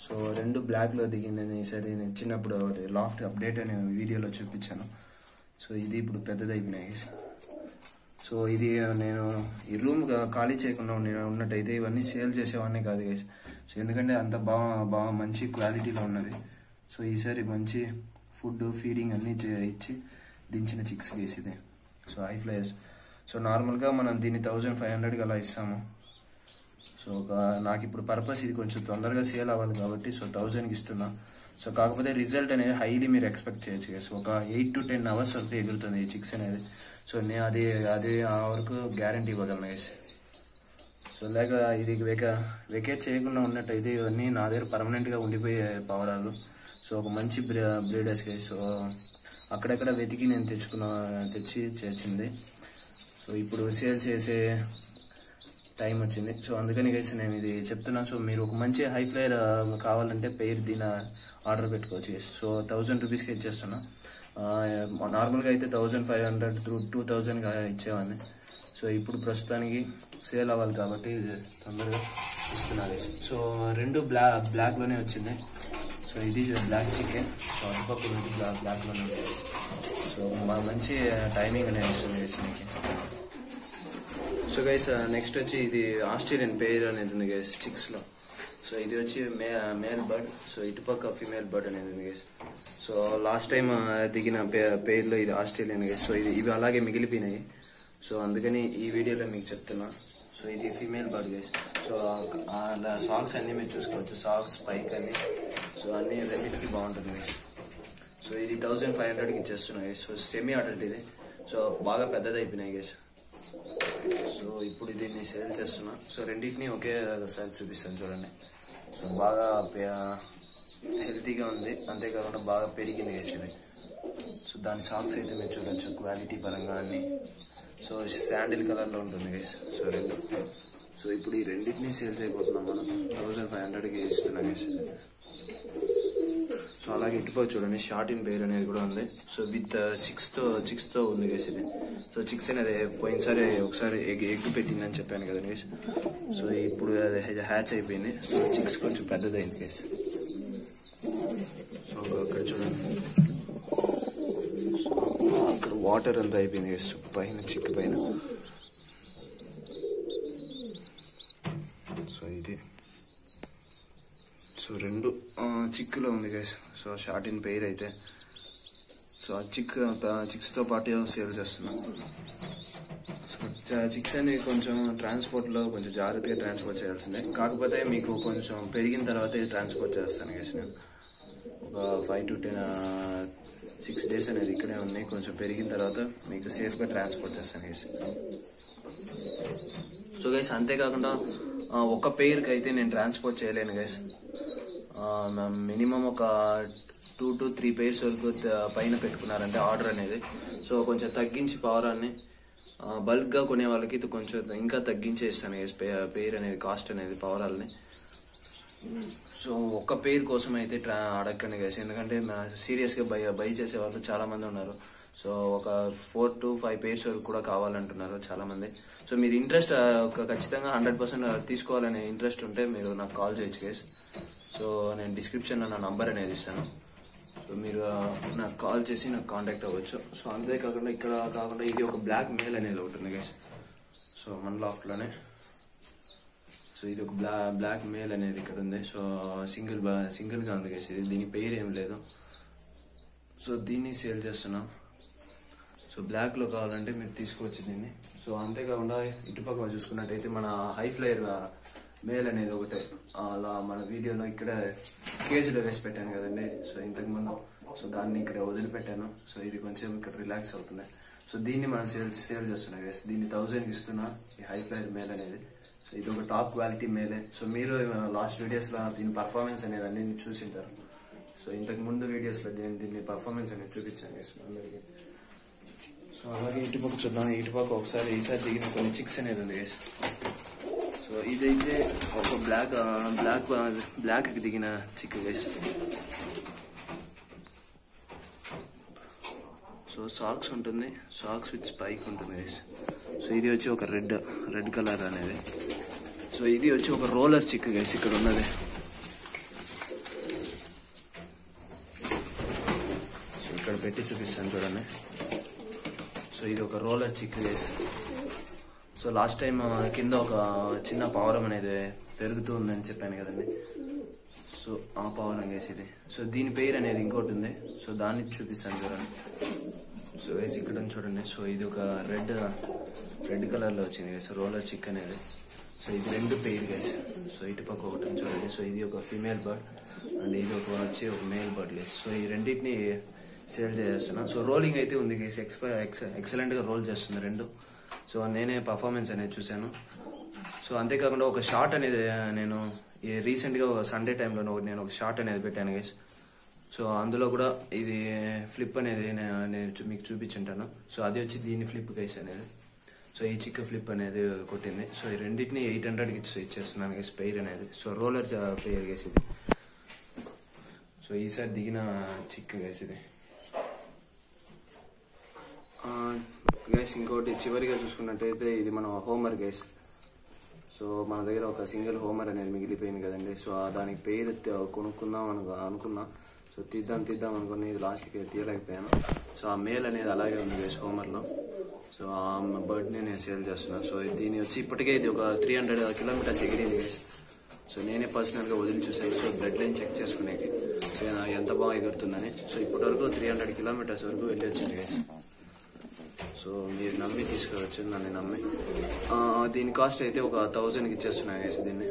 సో రెండు బ్లాక్లో దిగిందని ఈసారి నేను చిన్నప్పుడు ఒకటి లాఫ్ట్ అప్డేట్ అనే వీడియోలో చూపించాను. సో ఇది ఇప్పుడు పెద్దదైపోయినాయి గైస్. సో ఇది నేను ఈ రూమ్ ఖాళీ చేయకుండా ఉన్నట్టయితే ఇవన్నీ సేల్ చేసేవాడిని కాదు గైస్. సో ఎందుకంటే అంత బాగా మంచి క్వాలిటీలో ఉన్నవి. సో ఈసారి మంచి ఫుడ్ ఫీడింగ్ అన్నీ ఇచ్చి దించిన చిక్స్ గైస్ ఇది. So high flyers. సో నార్మల్గా మనం దీన్ని 1500కి అలా ఇస్తాము. సో నాకు ఇప్పుడు పర్పస్ ఇది కొంచెం తొందరగా సేల్ అవ్వాలి కాబట్టి సో 1000కి ఇస్తున్నా. సో కాకపోతే రిజల్ట్ అనేది హైలీ మీరు ఎక్స్పెక్ట్ చేయొచ్చు గైస్. ఒక 8 to 10 hours వరకు ఎగురుతుంది ఈ చిక్స్ అనేది. సో నేను అది ఆ వరకు గ్యారంటీ ఇవ్వగలను గైస్. సో లేక ఇది వెకేట్ చేయకుండా ఉన్నట్టయితే ఇవన్నీ నా దగ్గర పర్మనెంట్గా ఉండిపోయే పావురాలు. సో ఒక మంచి బ్రీడర్స్ గైస్. సో అక్కడెక్కడ వెతికి నేను తెచ్చి చేసింది. సో ఇప్పుడు సేల్ చేసే టైం వచ్చింది. సో అందుకని గైస్ నేను ఇది చెప్తున్నా. సో మీరు ఒక మంచి హై ఫ్లైయర్ కావాలంటే పెయిర్ దీని ఆర్డర్ పెట్టుకోవచ్చు గైస్. సో 1000 రూపీస్కి ఇచ్చేస్తున్నా. నార్మల్గా అయితే 1500 to 2000 ఇచ్చేవాడిని. సో ఇప్పుడు ప్రస్తుతానికి సేల్ అవ్వాలి కాబట్టి తొందరగా ఇస్తున్నా గైస్. సో రెండు బ్లాక్లోనే వచ్చింది. సో ఇది బ్లాక్ చికెన్. సో అటుపక్క బ్లాక్లోనే ఉంటుంది. సో మంచి టైమింగ్ అనేది ఇస్తుంది గైస్ మీకు. సో గైస్ నెక్స్ట్ వచ్చి ఇది ఆస్ట్రేలియన్ పెయిర్ అనేది ఉంది గైస్ చిక్స్లో. సో ఇది వచ్చి మేల్ బర్డ్. సో ఇటుపక్క ఫీమేల్ బర్డ్ అనేది ఉంది గైస్. సో లాస్ట్ టైం దిగిన పెయిర్లో ఇది ఆస్ట్రేలియన్ గైస్. సో ఇవి అలాగే మిగిలిపోయినాయి. సో అందుకని ఈ వీడియోలో మీకు చెప్తున్నా. సో ఇది female bird guys. So socks అన్నీ మీరు చూసుకోవచ్చు. సాక్స్ స్పైక్ అన్ని. సో అన్ని రెండింటికి బాగుంటుంది గైస్. సో ఇది 1500కి ఇచ్చేస్తున్నాయి గైస్. సో సెమీ అడల్ట్ ఇది. సో బాగా పెద్దదైపోయినాయి గైస్. సో ఇప్పుడు దీన్ని సేల్ చేస్తున్నా. సో రెండింటిని ఒకేసారి చూపిస్తాను చూడండి. సో బాగా హెల్తీగా ఉంది, అంతేకాకుండా బాగా పెరిగింది గైస్ ఇది. సో దాని సాక్స్ అయితే మీరు చూడొచ్చు క్వాలిటీ పరంగా అన్ని. సో శాండిల్ కలర్లో ఉంటుంది గైస్. సో రెండు. సో ఇప్పుడు ఈ రెండింటినీ సేల్ చేయబోతున్నాం మనం 1500కి ఇస్తున్నాం గైస్. సో అలాగే ఇటుపక్క చూడండి షార్ట్ ఇన్ పేర్ అనేది కూడా ఉంది. సో విత్ చిక్స్ తో ఉంది గైస్ ఇది. సో చిక్స్ అనేది పోయినసారి ఒకసారి ఎగ్ పెట్టిందని చెప్పాను కదా గైస్. సో ఇప్పుడు అది హ్యాచ్ అయిపోయింది. సో చిక్స్ కొంచెం పెద్దదైంది గైస్. సో అక్కడ చూడండి అక్కడ వాటర్ అంతా అయిపోయింది గైస్ పైన చిక్ పైన. సో ఇది సో రెండు చిక్కులో ఉంది guys. So short in pair అయితే సో ఆ చిక్స్తో పాటు సేల్ చేస్తున్నాం. సో చిక్స్ అనేవి కొంచెం ట్రాన్స్పోర్ట్లో కొంచెం జాగ్రత్తగా ట్రాన్స్పోర్ట్ చేయాల్సిందే. కాకపోతే మీకు కొంచెం పెరిగిన తర్వాత ట్రాన్స్పోర్ట్ చేస్తాను గైస్. నేను ఒక 5 to 6 days అనేది ఇక్కడే ఉన్నాయి. కొంచెం పెరిగిన తర్వాత మీకు సేఫ్గా ట్రాన్స్పోర్ట్ చేస్తాను గైస్. సో గైస్ అంతేకాకుండా ఒక పెయిర్కి అయితే నేను ట్రాన్స్పోర్ట్ చేయలేను గైస్. మినిమం ఒక 2 to 3 pairs వరకు పైన పెట్టుకున్నారంటే ఆర్డర్ అనేది. సో కొంచెం తగ్గించి పవరాన్ని బల్క్గా కొనే వాళ్ళకి కొంచెం ఇంకా తగ్గించే ఇస్తాను గైస్ పెయిర్ అనేది కాస్ట్ అనేది పవరాల్ని. సో ఒక్క పెయిర్ కోసం అయితే అడగండి గైస్. ఎందుకంటే సీరియస్గా బై చేసే వాళ్ళు చాలా మంది ఉన్నారు. సో ఒక 4 to 5 pairs వరకు కూడా కావాలంటున్నారు చాలా మంది. సో మీరు ఇంట్రెస్ట్ ఖచ్చితంగా 100% తీసుకోవాలనే ఇంట్రెస్ట్ ఉంటే మీరు నాకు కాల్ చేయొచ్చు గైస్. సో నేను డిస్క్రిప్షన్లో నా నంబర్ అనేది ఇస్తాను. సో మీరు నాకు కాల్ చేసి నాకు కాంటాక్ట్ అవ్వచ్చు. సో అంతేకాకుండా ఇక్కడ కాకుండా ఇది ఒక బ్లాక్ మేల్ అనేది ఒకటి ఉంది గైస్. సో మన లాఫ్ట్లోనే సో ఇది ఒక బ్లాక్ మేల్ అనేది ఇక్కడ ఉంది. సో సింగిల్గా ఉంది గైస్. ఇది దీని పేరు ఏం లేదు. సో దీన్ని సేల్ చేస్తున్నాం. సో బ్లాక్లో కావాలంటే మీరు తీసుకోవచ్చు దీన్ని. సో అంతేకాకుండా ఇటుపక్క చూసుకున్నట్టయితే మన హై ఫ్లైర్ మేల్ అనేది ఒకటే అలా మన వీడియోలో ఇక్కడ కేజీలో వేసి పెట్టాను కదండి. సో ఇంతకుముందు సో దాన్ని ఇక్కడ వదిలిపెట్టాను. సో ఇది కొంచెం ఇక్కడ రిలాక్స్ అవుతుంది. సో దీన్ని మనం సేల్ చేస్తున్నాం గైస్. దీన్ని 1000కి ఇస్తున్నా ఈ హై ఫ్లైర్ మేల్ అనేది. సో ఇది ఒక టాప్ క్వాలిటీ మేలే. సో మీరు లాస్ట్ వీడియోస్లో దీని పర్ఫార్మెన్స్ అనేది అన్ని చూసింటారు. సో ఇంతకు ముందు వీడియోస్లో దీన్ని పర్ఫార్మెన్స్ అనేది చూపించాను గైస్ అందరికి. సో అలాగే ఇటుపక్క చూద్దాం. ఇటుపక్క ఒకసారి ఈసారి దిగిన కొన్ని చిక్స్ అనేది ఉంది గైస్. సో ఇదైతే ఒక బ్లాక్కి దిగిన చిక్ గైస్. సో సాక్స్ ఉంటుంది. సాక్స్ విత్ స్పైక్ ఉంటుంది గైస్. సో ఇది వచ్చి ఒక రెడ్ కలర్ అనేది. సో ఇది వచ్చి ఒక రోలర్ చిక్ గైస్ ఇక్కడ ఉన్నది. సో ఇక్కడ పెట్టి చూపిస్తాను చూడండి. సో ఇది ఒక రోలర్ చిక్ గైస్. సో లాస్ట్ టైం కింద ఒక చిన్న పావురం అనేది పెరుగుతూ ఉందని చెప్పాను కదండి. సో ఆ పావురం గైస్ ఇది. సో దీని పేరు అనేది ఇంకోటి ఉంది. సో దాన్ని చూపిస్తాను చూడండి. సో గైస్ ఇక్కడ చూడండి. సో ఇది ఒక రెడ్ కలర్లో వచ్చింది గైస్ రోలర్ చిక్ అనేది. సో ఇది రెండు పెయిర్ గైస్. సో ఇటుపక్క ఒకటి చూడండి. సో ఇది ఒక ఫీమేల్ బర్డ్ అండ్ ఇది వచ్చి ఒక మేల్ బర్డ్ గైస్. సో ఈ రెండింటిని సేల్ చేస్తున్నా. సో రోలింగ్ అయితే ఉంది గైస్. ఎక్సలెంట్గా రోల్ చేస్తుంది రెండు. సో నేనే పర్ఫార్మెన్స్ అనేది చూశాను. సో అంతేకాకుండా ఒక షార్ట్ అనేది నేను రీసెంట్గా ఒక సండే టైంలో నేను ఒక షార్ట్ అనేది పెట్టాను గైస్. సో అందులో కూడా ఇది ఫ్లిప్ అనేది నేను మీకు చూపించుంటాను. సో అది వచ్చి దీని ఫ్లిప్ గైస్ అనేది. సో ఈ చిక్ ఫ్లిప్ అనేది కొట్టింది. సో ఈ రెండింటిని 800కి ఇచ్చేస్తున్నాను గైస్ పెయిర్ అనేది. సో రోలర్ పెయిర్ గైస్ ఇది. సో ఈసారి దిగిన చిక్ గైస్ ఇది గైస్. ఇంకోటి చివరిగా చూసుకున్నట్టయితే ఇది మన హోమర్ గైస్. సో మన దగ్గర ఒక సింగిల్ హోమర్ అనేది మిగిలిపోయింది కదండి. సో దానికి పేరు కొనుక్కుందాం అనుకున్నా. సో తీద్దాం అనుకుని లాస్ట్కి తీయలేకపోయాను. సో ఆ మేల్ అనేది అలాగే ఉంది గైస్ హోమర్లో. సో ఆ బర్డ్ని నేను సేల్ చేస్తున్నాను. సో దీని వచ్చి ఇప్పటికే ఇది ఒక 300 kilometers ఎగిరింది గైస్. సో నేనే పర్సనల్గా వదిలి చూసాను. సో బ్లడ్ లైన్ చెక్ చేసుకునేది సో ఎంత బాగా ఎగురుతుందని. సో ఇప్పటివరకు 300 kilometers వరకు వెళ్ళి వచ్చింది గైస్. సో మీరు నమ్మి తీసుకోవచ్చు, నన్ను నమ్మి. దీని కాస్ట్ అయితే ఒక 1000కి ఇచ్చేస్తున్నాను గైస్ దీన్ని.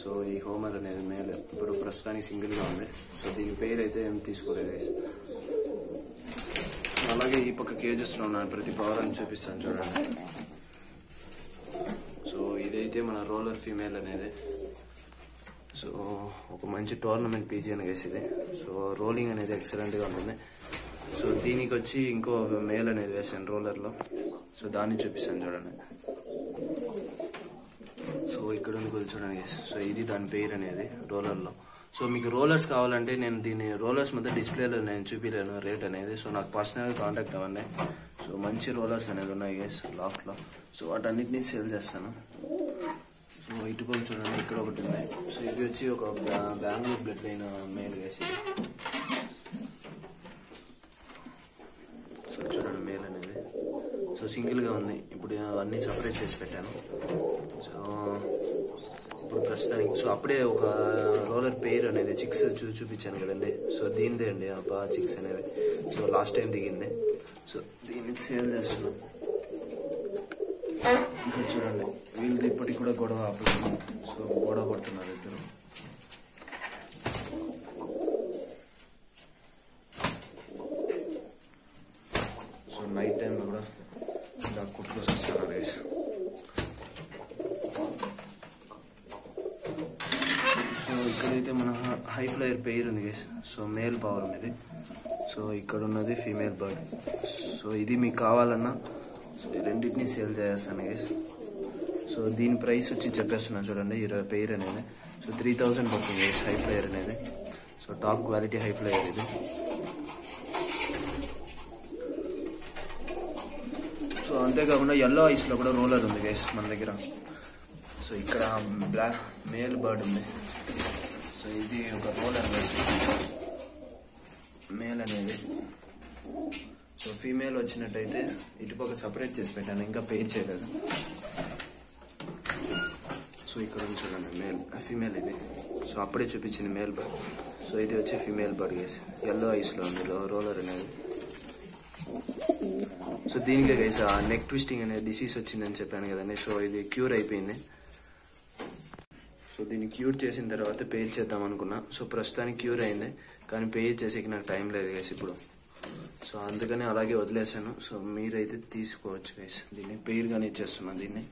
సో ఈ హోమర్ అనేది మేల్ ఇప్పుడు ప్రస్తుతానికి సింగిల్గా ఉంది. సో దీని పేరు అయితే ఏం తీసుకోలేదు గైస్. అలాగే ఈ పక్క కేజెస్లో ఉన్నాను. ప్రతి పవరాన్ని చూపిస్తాను చూడండి. సో ఇదైతే మన రోలర్ ఫీమేల్ అనేది. సో ఒక మంచి టోర్నమెంట్ పీజియన్ గైస్ ఇది. సో రోలింగ్ అనేది ఎక్సలెంట్గా ఉంటుంది. సో దీనికి వచ్చి ఇంకో మేల్ అనేది వేసాను రోలర్లో. సో దాన్ని చూపిస్తాను చూడండి. సో ఇక్కడ ఉంది కొద్దిగా చూడండి గైస్. సో ఇది దాని పేరు అనేది రోలర్లో. సో మీకు రోలర్స్ కావాలంటే నేను దీని రోలర్స్ మొత్తం డిస్ప్లేలో నేను చూపించలేను రేట్ అనేది. సో నాకు పర్సనల్గా కాంటాక్ట్ అవ్వండి. సో మంచి రోలర్స్ అనేది ఉన్నాయి గైస్ లాఫ్ట్లో. సో వాటన్నిటిని సేల్ చేస్తాను. సో ఇటుపక్క చూడండి ఇక్కడ ఒకటి ఉంది. సో ఇది వచ్చి ఒక Bengaluru blood line male guys. So చూడండి మేల్ అనేది. సో సింగిల్గా ఉంది. ఇప్పుడు అన్నీ సపరేట్ చేసి పెట్టాను. సో ఇప్పుడు ప్రస్తుతానికి సో అప్పుడే ఒక రోలర్ పేరు అనేది చిక్స్ చూపించాను కదండి. సో దీనిదే అండి ఆ చిక్స్ అనేది. సో లాస్ట్ టైం దిగింది. సో దీన్ని సేల్ చేస్తున్నాం. ఇక్కడ చూడండి వీళ్ళది ఇప్పటికి కూడా గొడవ ఆపుతుంది. సో గొడవ పడుతున్నారు ఇద్దరు. సో నైట్ టైంలో కూడా ఇలా కుట్టుకోసి వస్తారు గైస్. సో ఇక్కడైతే మన హై ఫ్లైయర్ పెయిర్ ఉంది గైస్. సో మేల్ పవర్ ఇది. సో ఇక్కడ ఉన్నది ఫీమేల్ బర్డ్. సో ఇది మీకు కావాలన్నా సో ఈ రెండింటిని సేల్ చేస్తాను గైస్. సో దీని ప్రైస్ వచ్చి చెప్పేస్తున్నాను చూడండి. ఈ పెయిర్ అనేది సో 3000 పడుతుంది గైస్ హై ఫ్లైయర్ అనేది. So top quality high flyer ఇది. సో అంతేకాకుండా ఎల్లో ఐస్లో కూడా రోలర్ ఉంది గైస్ మన దగ్గర. సో ఇక్కడ బ్లాక్ మేల్ బర్డ్ ఉంది. సో ఇది ఒక రోలర్ మేల్ అనేది. సో ఫీమేల్ వచ్చినట్టయితే ఇటుపక్క సపరేట్ చేసి పెట్టాను, ఇంకా పెయిర్ చేయలేదు. సో ఇక్కడ చూడండి మేల్ ఫీమేల్ ఇది. సో అప్పుడే చూపించింది మేల్ బర్డ్. సో ఇది వచ్చి ఫీమేల్ బర్డ్ గైస్. ఎల్లో ఐస్లో ఉంది రోలర్ అనేది. సో దీనికే గైస్ ఆ నెక్ ట్విస్టింగ్ అనే డిసీజ్ వచ్చిందని చెప్పాను కదండి. సో ఇది క్యూర్ అయిపోయింది. సో దీన్ని క్యూర్ చేసిన తర్వాత పెయిర్ చేద్దాం అనుకున్నా. సో ప్రస్తుతానికి క్యూర్ అయింది, కానీ పెయిర్ చేసేకి నాకు టైం లేదు గైస్ ఇప్పుడు. సో అందుకని అలాగే వదిలేసాను. సో మీరైతే తీసుకోవచ్చు గైస్. దీన్ని పెయిర్గానే ఇచ్చేస్తున్నాను దీన్ని.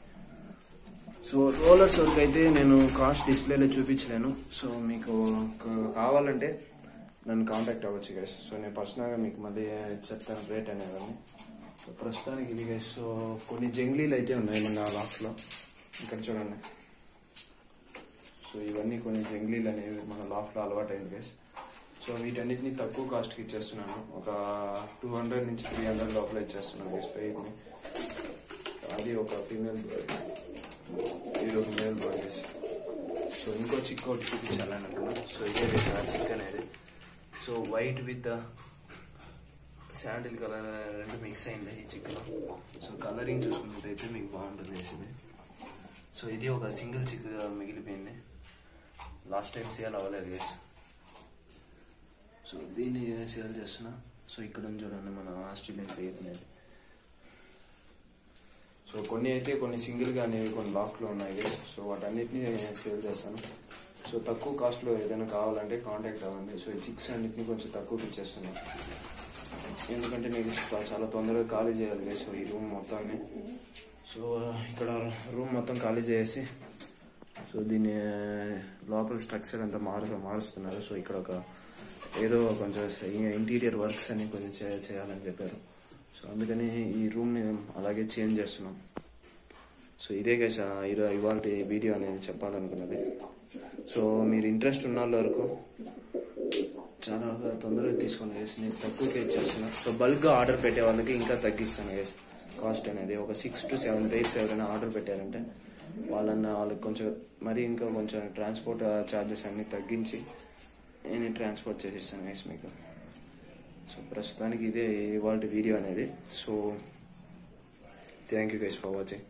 సో రోలర్స్ అయితే నేను కాస్ట్ డిస్ప్లేలో చూపించలేను. సో మీకు కావాలంటే నన్ను కాంటాక్ట్ అవ్వచ్చు గైస్. సో నేను పర్సనల్గా మీకు మళ్ళీ చెప్తాను రేట్ అనేదాన్ని. సో ప్రస్తుతానికి ఇది గైస్. సో కొన్ని జంగ్లీలు అయితే ఉన్నాయి మన లాఫ్ట్లో. ఇక్కడ చూడండి. సో ఇవన్నీ కొన్ని జంగ్లీలు అనేవి మన లాఫ్ట్లో అలవాటు అయింది గైస్. సో వీటన్నిటిని తక్కువ కాస్ట్కి ఇచ్చేస్తున్నాను. ఒక 200 నుంచి 300 లోపల ఇచ్చేస్తున్నాను గైస్ పెయిర్ని. అది ఒక ఫీమేల్ బర్డ్, ఇది ఒక మేల్ బర్డ్ గైస్. సో ఇంకో చిక్ ఒకటి చూపించాలని అనుకున్నాను. సో ఇదే గైస్ ఆ చిక్ అనేది. So white with sandal colour రెండు మిక్స్ అయింది ఈ చిక్లో. సో కలరింగ్ చూసుకున్నట్టయితే మీకు బాగుంటుంది ఇది. సో ఇది ఒక సింగిల్ చిక్ మిగిలిపోయింది. లాస్ట్ టైం సేల్ అవ్వలేదు గైస్. సో దీన్ని సేల్ చేస్తున్నా. సో ఇక్కడ చూడండి మన ఆస్ట్రేలియన్ పెయిర్ అనేది. సో కొన్ని అయితే కొన్ని సింగిల్గా అనేవి కొన్ని లాఫ్ట్లో ఉన్నాయి గైస్. సో వాటన్నిటిని సేల్ చేస్తాను. సో తక్కువ కాస్ట్లో ఏదైనా కావాలంటే కాంటాక్ట్ అవ్వండి. సో ఈ చిక్స్ అన్నిటిని కొంచెం తక్కువకి ఇచ్చేస్తున్నాను, ఎందుకంటే నేను చాలా తొందరగా ఖాళీ చేయాలి గైస్ ఈ రూమ్ మొత్తాన్ని. సో ఇక్కడ రూమ్ మొత్తం ఖాళీ చేసి సో దీన్ని లోపల స్ట్రక్చర్ అంతా మారుస్తున్నారు. సో ఇక్కడ ఒక ఏదో కొంచెం ఇంటీరియర్ వర్క్స్ అని కొంచెం చేయాలని చెప్పారు. సో అందుకని ఈ రూమ్ని అలాగే చేంజ్ చేస్తున్నాం. సో ఇదే గైస్ ఇవాళ వీడియో అనేది చెప్పాలనుకున్నది. సో మీరు ఇంట్రెస్ట్ ఉన్న వాళ్ళ వరకు చాలా తొందరగా తీసుకోండి గైస్. నేను తక్కువకే ఇచ్చేస్తున్నా. సో బల్క్గా ఆర్డర్ పెట్టే వాళ్ళకి ఇంకా తగ్గిస్తాను గైస్ కాస్ట్ అనేది. ఒక 6 to 7 డేస్ ఎవరైనా ఆర్డర్ పెట్టారంటే వాళ్ళకి కొంచెం మరి ఇంకా కొంచెం ట్రాన్స్పోర్ట్ ఛార్జెస్ అన్ని తగ్గించి నేను ట్రాన్స్పోర్ట్ చేసేస్తాను గైస్ మీకు. సో ప్రస్తుతానికి ఇదే ఇవాళ వీడియో అనేది. So thank you guys for watching.